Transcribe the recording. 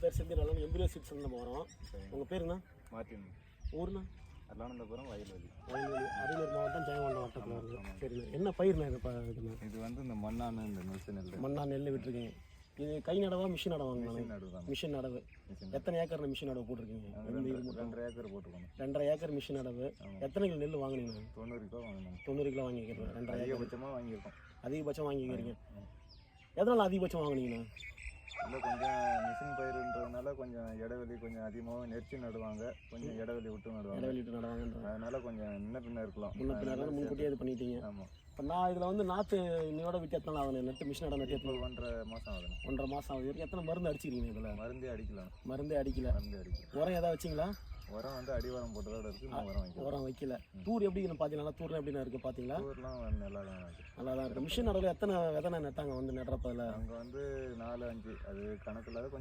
பேர் Senthil embryo seeds நம்ம வரோம். உங்கள் பேருங்கண்ணா? மார்ட்டின். ஊருண்ணா? அல்லானந்தபுரம், வயல்வெளி. அரியலூர் மாவட்டம் ஜெயங்கொண்டம் வட்டத்தில் இருக்குது. சரிண்ணா. என்ன பயிர்ண்ணா இதுண்ணா? இது வந்து இந்த மண்ணான இந்த நெல். மண்ணா நெல் விட்டுருக்கீங்க. இது கை நடவா மிஷின் நடவாங்கண்ணா? மிஷின் நடவு. எத்தனை ஏக்கர் மிஷின் நடவு போட்டிருக்கீங்க? 2 ஏக்கர் போட்டுருக்கோம். 2.5 ஏக்கர் மிஷின் நடவு. எத்தனை கிலோ நெல் வாங்கினீங்க? 90 கிலோ வாங்கினோம். 90 கிலோ வாங்கிக்கிறேன். 2.5 அதிகபட்சமாக வாங்கியிருக்கோம். அதிகபட்சம் வாங்கிக்கிறீங்க. எதனால் அதிகபட்சம் வாங்கினீங்கண்ணா? இல்லை, கொஞ்சம் மிஷின் பயிருன்றதுனால கொஞ்சம் இடைவெளி கொஞ்சம் அதிகமாக நெரிச்சி நடுவாங்க, கொஞ்சம் இடைவெளி விட்டு நடுவாங்க. இடைவெளி விட்டு நடுவாங்க. அதனால கொஞ்சம் முன்ன பின்ன இருக்கலாம். முன்ன பின்ன முன்கூட்டியே இது பண்ணிட்டீங்க. ஆமாம். இப்போ நான் இதில் வந்து நாற்று இன்னையோட விட்டு எத்தனை ஆகுது? நெட்டு மிஷின் நட நட்டு எத்தனை? 1.5 மாதம் ஆகுது. 1.5 மாதம் ஆகுது. எத்தனை மருந்து அடிச்சிருக்கீங்க இதில்? மருந்தே அடிக்கலாம். மருந்தே அடிக்கல. உரம் எதாவது வச்சிங்களா? உரம் வந்து அடிவாரம் போட்டதோட இருக்குது. நான் உரம் வைக்கல. தூர் எப்படி பார்த்தீங்கன்னா தூர்லாம் எப்படின்னா இருக்குது பார்த்தீங்களா? தூர்லாம் நல்லா தான் இருக்குது. நல்லா தான் இருக்குது. மிஷின் நடவில் எத்தனை விதை நட்டாங்க வந்து நடுறப்ப? அங்கே வந்து 4-5 அது கணக்கில்